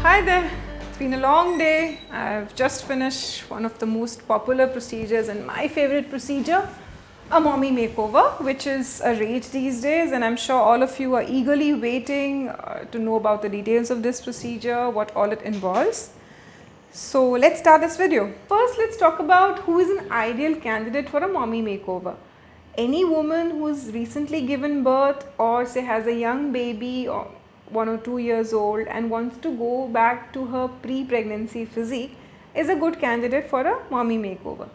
Hi there, it's been a long day. I've just finished one of the most popular procedures and my favorite procedure, a mommy makeover, which is a rage these days, and I'm sure all of you are eagerly waiting to know about the details of this procedure, what all it involves. So let's start this video. First, let's talk about who is an ideal candidate for a mommy makeover. Any woman who's recently given birth or say has a young baby or 1 or 2 years old and wants to go back to her pre-pregnancy physique is a good candidate for a mommy makeover.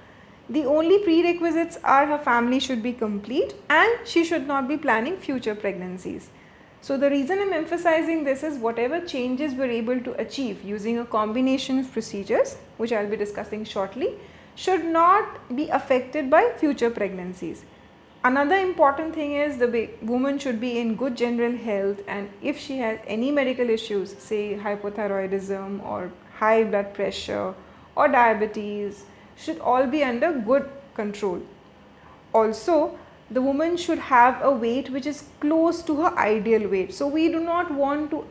The only prerequisites are her family should be complete and she should not be planning future pregnancies. So the reason I'm emphasizing this is whatever changes we're able to achieve using a combination of procedures, which I'll be discussing shortly, should not be affected by future pregnancies. Another important thing is the woman should be in good general health, and if she has any medical issues, say hypothyroidism or high blood pressure or diabetes, should all be under good control. Also, the woman should have a weight which is close to her ideal weight. So we do not want to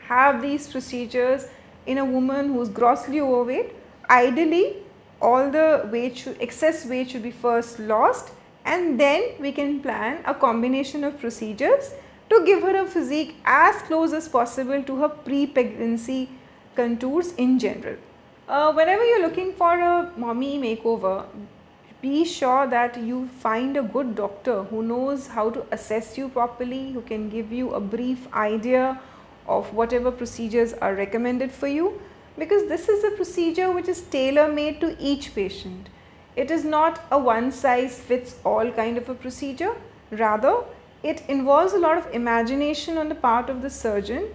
have these procedures in a woman who is grossly overweight. Ideally, all the excess weight should be first lost, and then we can plan a combination of procedures to give her a physique as close as possible to her pre-pregnancy contours in general. Whenever you're looking for a mommy makeover, be sure that you find a good doctor who knows how to assess you properly, who can give you a brief idea of whatever procedures are recommended for you, because this is a procedure which is tailor-made to each patient. It is not a one-size-fits-all kind of a procedure. Rather, it involves a lot of imagination on the part of the surgeon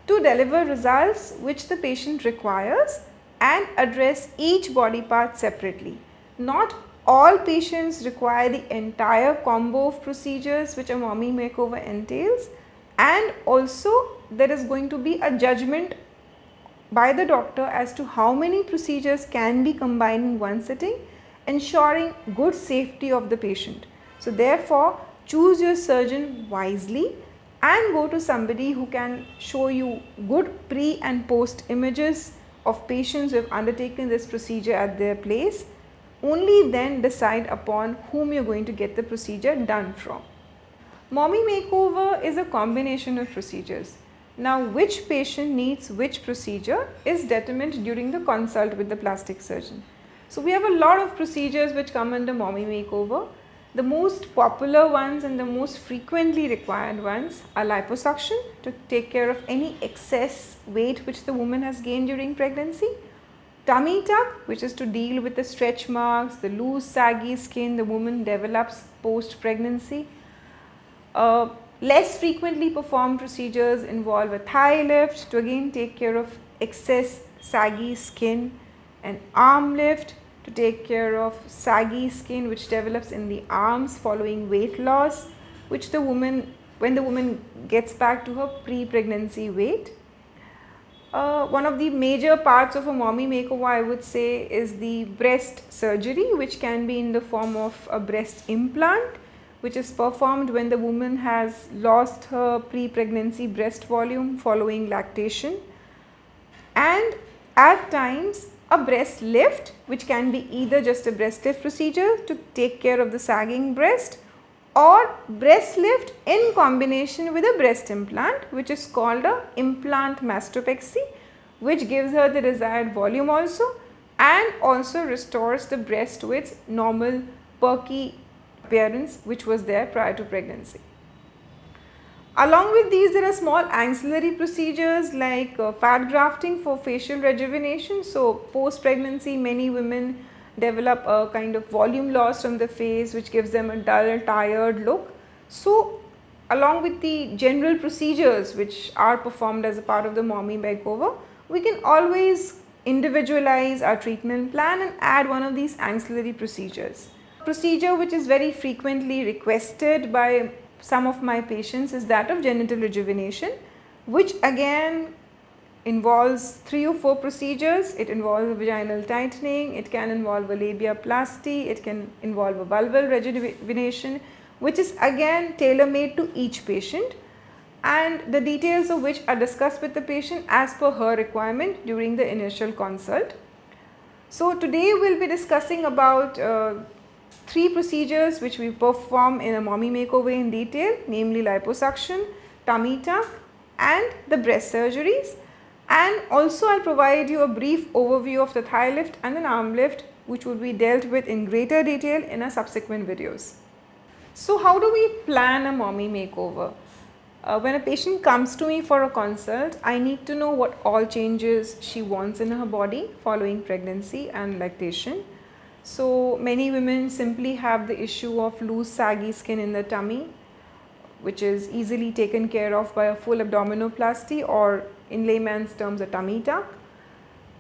to deliver results which the patient requires and address each body part separately. Not all patients require the entire combo of procedures which a mommy makeover entails, and also there is going to be a judgment by the doctor as to how many procedures can be combined in one sitting, ensuring good safety of the patient. So therefore, choose your surgeon wisely and go to somebody who can show you good pre and post images of patients who have undertaken this procedure at their place. Only then decide upon whom you're going to get the procedure done from. Mommy makeover is a combination of procedures. Now, which patient needs which procedure is determined during the consult with the plastic surgeon. So we have a lot of procedures which come under mommy makeover. The most popular ones and the most frequently required ones are liposuction to take care of any excess weight which the woman has gained during pregnancy, tummy tuck, which is to deal with the stretch marks, the loose saggy skin the woman develops post pregnancy. Less frequently performed procedures involve a thigh lift to again take care of excess saggy skin, an arm lift to take care of saggy skin which develops in the arms following weight loss, which when the woman gets back to her pre-pregnancy weight. One of the major parts of a mommy makeover, I would say, is the breast surgery, which can be in the form of a breast implant, which is performed when the woman has lost her pre-pregnancy breast volume following lactation, and at times a breast lift, which can be either just a breast lift procedure to take care of the sagging breast, or breast lift in combination with a breast implant, which is called a implant mastopexy, which gives her the desired volume also and also restores the breast to its normal perky appearance which was there prior to pregnancy. Along with these, there are small ancillary procedures like fat grafting for facial rejuvenation. So post pregnancy, many women develop a kind of volume loss from the face which gives them a dull, tired look. So along with the general procedures which are performed as a part of the mommy makeover, we can always individualize our treatment plan and add one of these ancillary procedures. Procedure which is very frequently requested by some of my patients is that of genital rejuvenation, which again involves 3 or 4 procedures. It involves a vaginal tightening, it can involve a labiaplasty, it can involve a vulval rejuvenation, which is again tailor-made to each patient. and the details of which are discussed with the patient as per her requirement during the initial consult. So today we'll be discussing about 3 procedures which we perform in a mommy makeover in detail, namely liposuction, tummy tuck and the breast surgeries, and also I'll provide you a brief overview of the thigh lift and an arm lift, which will be dealt with in greater detail in our subsequent videos. So how do we plan a mommy makeover? When a patient comes to me for a consult, I need to know what all changes she wants in her body following pregnancy and lactation. So many women simply have the issue of loose saggy skin in the tummy, which is easily taken care of by a full abdominoplasty, or in layman's terms a tummy tuck.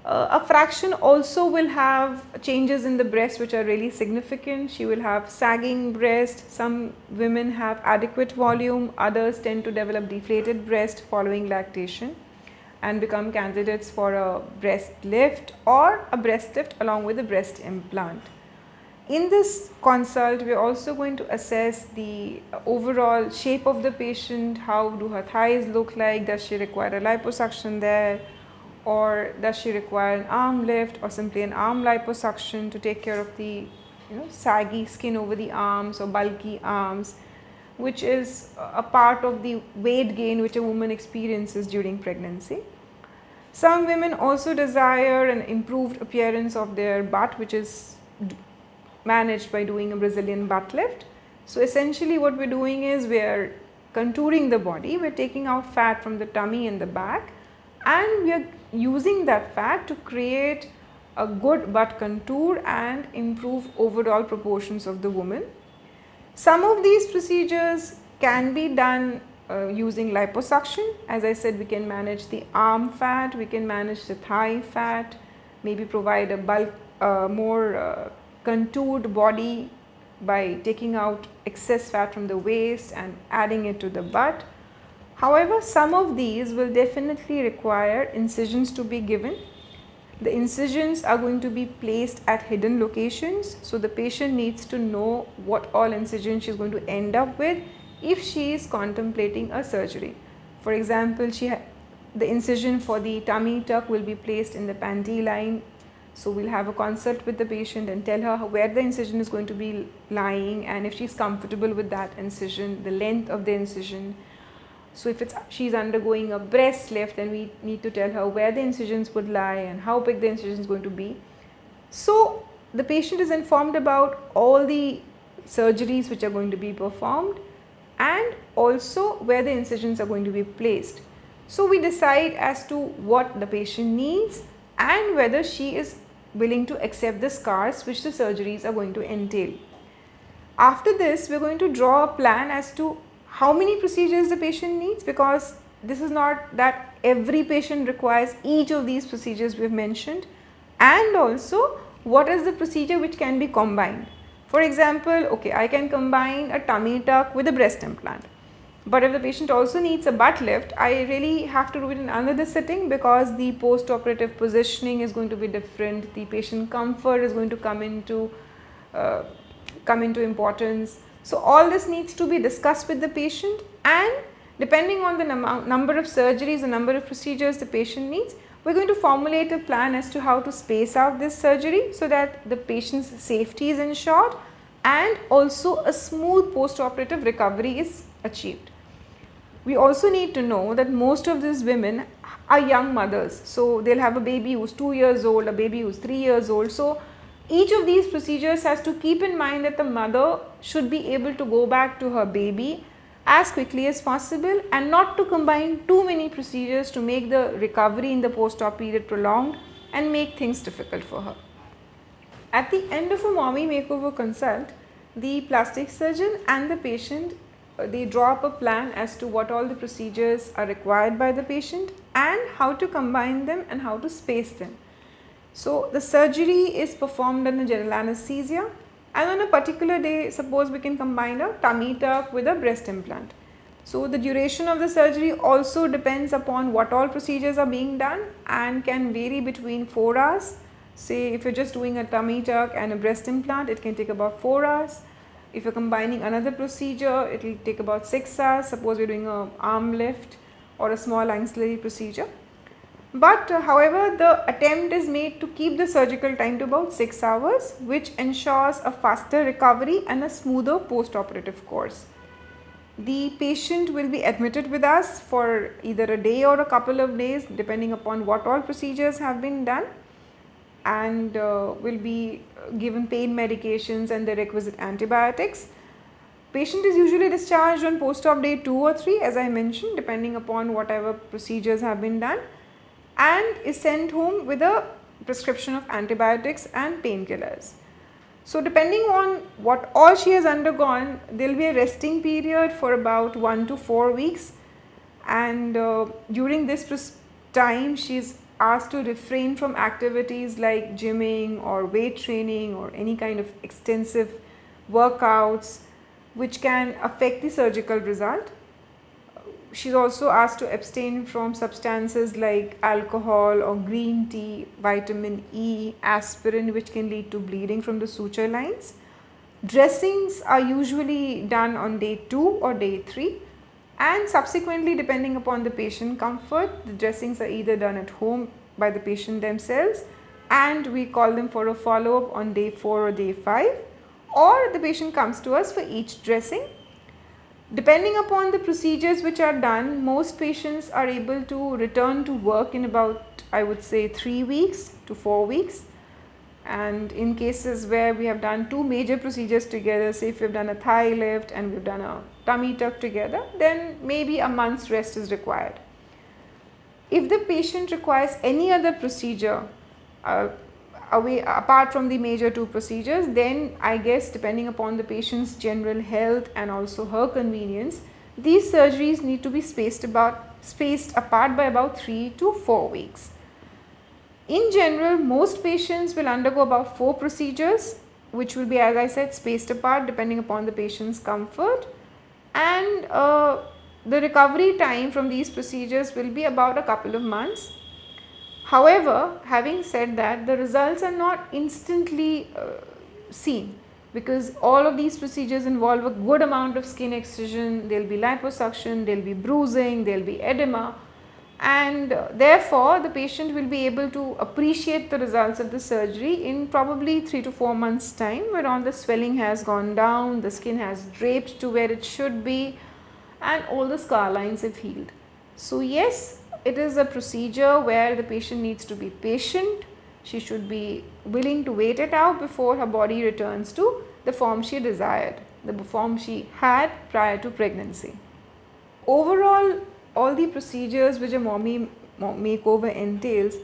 A fraction also will have changes in the breast which are really significant. She will have sagging breast, some women have adequate volume, others tend to develop deflated breast following lactation and become candidates for a breast lift or a breast lift along with a breast implant. In this consult, we are also going to assess the overall shape of the patient. How do her thighs look like? Does she require a liposuction there? Or does she require an arm lift or simply an arm liposuction to take care of the saggy skin over the arms or bulky arms, which is a part of the weight gain which a woman experiences during pregnancy. Some women also desire an improved appearance of their butt, which is managed by doing a Brazilian butt lift. So essentially what we're doing is we're contouring the body, we're taking out fat from the tummy and the back, and we are using that fat to create a good butt contour and improve overall proportions of the woman. Some of these procedures can be done using liposuction. As I said, we can manage the arm fat, we can manage the thigh fat, maybe provide a bulk, more contoured body by taking out excess fat from the waist and adding it to the butt. However, some of these will definitely require incisions to be given. The incisions are going to be placed at hidden locations, so the patient needs to know what all incisions she is going to end up with if she is contemplating a surgery. For example, the incision for the tummy tuck will be placed in the panty line. So we'll have a consult with the patient and tell her where the incision is going to be lying, and if she's comfortable with that incision, the length of the incision. So if she's undergoing a breast lift, then we need to tell her where the incisions would lie and how big the incision is going to be. So the patient is informed about all the surgeries which are going to be performed and also where the incisions are going to be placed. So we decide as to what the patient needs and whether she is willing to accept the scars which the surgeries are going to entail. After this, we're going to draw a plan as to how many procedures the patient needs, because this is not that every patient requires each of these procedures we have mentioned, and also what is the procedure which can be combined. For example, okay, I can combine a tummy tuck with a breast implant, but if the patient also needs a butt lift, I really have to do it in another sitting because the post-operative positioning is going to be different, the patient comfort is going to come into importance. So all this needs to be discussed with the patient, and depending on the number of surgeries, the number of procedures the patient needs, we're going to formulate a plan as to how to space out this surgery so that the patient's safety is ensured and also a smooth post-operative recovery is achieved. We also need to know that most of these women are young mothers, so they'll have a baby who's 2 years old, a baby who's 3 years old. So each of these procedures has to keep in mind that the mother should be able to go back to her baby as quickly as possible and not to combine too many procedures to make the recovery in the post-op period prolonged and make things difficult for her. At the end of a mommy makeover consult, the plastic surgeon and the patient, they draw up a plan as to what all the procedures are required by the patient and how to combine them and how to space them. So the surgery is performed under general anesthesia, and on a particular day, suppose we can combine a tummy tuck with a breast implant. So the duration of the surgery also depends upon what all procedures are being done and can vary between 4 hours. Say if you're just doing a tummy tuck and a breast implant, it can take about 4 hours. If you're combining another procedure, it will take about 6 hours. Suppose we're doing an arm lift or a small ancillary procedure. But however, the attempt is made to keep the surgical time to about 6 hours, which ensures a faster recovery and a smoother post-operative course. The patient will be admitted with us for either a day or a couple of days, depending upon what all procedures have been done, and will be given pain medications and the requisite antibiotics. Patient is usually discharged on post-op day 2 or 3, as I mentioned, depending upon whatever procedures have been done, and is sent home with a prescription of antibiotics and painkillers. So depending on what all she has undergone, there will be a resting period for about 1 to 4 weeks, and during this time she is asked to refrain from activities like gymming or weight training or any kind of extensive workouts which can affect the surgical result. She is also asked to abstain from substances like alcohol or green tea, vitamin E, aspirin, which can lead to bleeding from the suture lines. Dressings are usually done on day 2 or day 3, and subsequently, depending upon the patient comfort, the dressings are either done at home by the patient themselves, and we call them for a follow-up on day 4 or day 5, or the patient comes to us for each dressing. Depending upon the procedures which are done, most patients are able to return to work in about, I would say, 3 weeks to 4 weeks. And in cases where we have done 2 major procedures together, say if we've done a thigh lift and we've done a tummy tuck together, then maybe a month's rest is required. If the patient requires any other procedure apart from the major 2 procedures, then I guess depending upon the patient's general health and also her convenience, these surgeries need to be spaced apart by about 3 to 4 weeks. In general, most patients will undergo about 4 procedures, which will be, as I said, spaced apart depending upon the patient's comfort, and the recovery time from these procedures will be about a couple of months. However, having said that, the results are not instantly seen, because all of these procedures involve a good amount of skin excision. There will be liposuction, there will be bruising, there will be edema, and therefore the patient will be able to appreciate the results of the surgery in probably 3 to 4 months time, where all the swelling has gone down, the skin has draped to where it should be, and all the scar lines have healed. So yes, it is a procedure where the patient needs to be patient. She should be willing to wait it out before her body returns to the form she desired, the form she had prior to pregnancy. Overall, all the procedures which a mommy makeover entails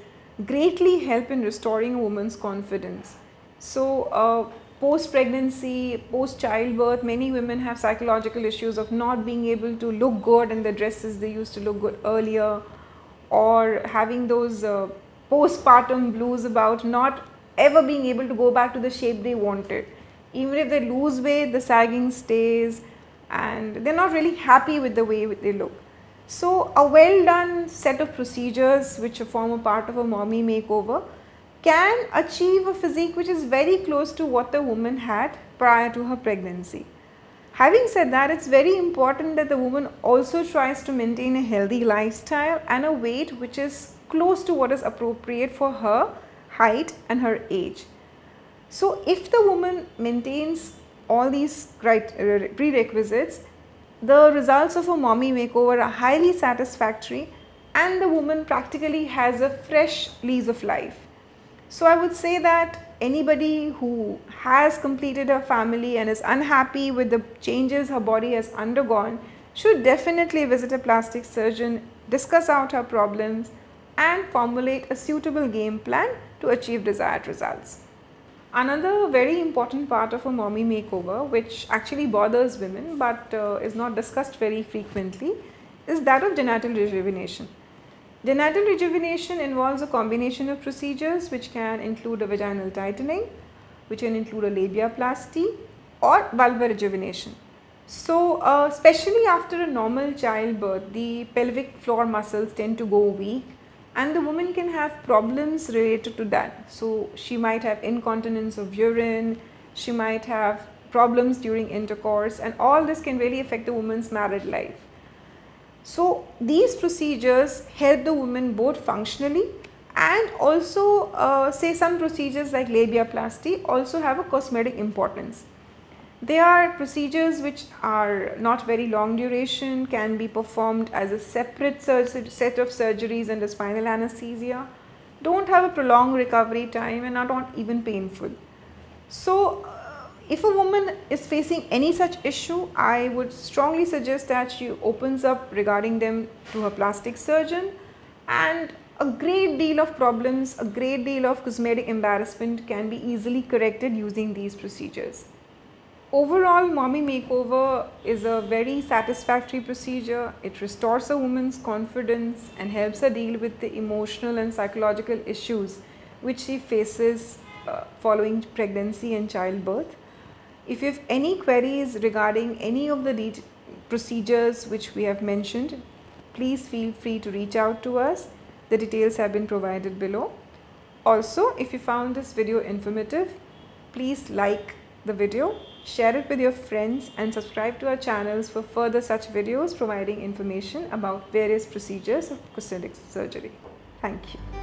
greatly help in restoring a woman's confidence. So post-pregnancy, post-childbirth, many women have psychological issues of not being able to look good in the dresses they used to look good earlier, or having those postpartum blues about not ever being able to go back to the shape they wanted. Even if they lose weight, the sagging stays and they're not really happy with the way they look. So a well done set of procedures which form a part of a mommy makeover can achieve a physique which is very close to what the woman had prior to her pregnancy. Having said that, it's very important that the woman also tries to maintain a healthy lifestyle and a weight which is close to what is appropriate for her height and her age. So if the woman maintains all these prerequisites, the results of a mommy makeover are highly satisfactory and the woman practically has a fresh lease of life. So I would say that anybody who has completed her family and is unhappy with the changes her body has undergone should definitely visit a plastic surgeon, discuss out her problems and formulate a suitable game plan to achieve desired results. Another very important part of a mommy makeover, which actually bothers women but is not discussed very frequently, is that of genital rejuvenation. Genital rejuvenation involves a combination of procedures which can include a vaginal tightening, which can include a labiaplasty or vulvar rejuvenation. So especially after a normal childbirth, the pelvic floor muscles tend to go weak and the woman can have problems related to that. So she might have incontinence of urine, she might have problems during intercourse, and all this can really affect the woman's married life. So these procedures help the woman both functionally, and also say some procedures like labiaplasty also have a cosmetic importance. They are procedures which are not very long duration, can be performed as a separate set of surgeries under spinal anesthesia, don't have a prolonged recovery time, and are not even painful. So if a woman is facing any such issue, I would strongly suggest that she opens up regarding them to her plastic surgeon, and a great deal of problems, a great deal of cosmetic embarrassment can be easily corrected using these procedures. Overall, Mommy Makeover is a very satisfactory procedure. It restores a woman's confidence and helps her deal with the emotional and psychological issues which she faces following pregnancy and childbirth. If you have any queries regarding any of the procedures which we have mentioned, please feel free to reach out to us. The details have been provided below. Also, if you found this video informative, please like the video, share it with your friends, and subscribe to our channels for further such videos providing information about various procedures of cosmetic surgery. Thank you.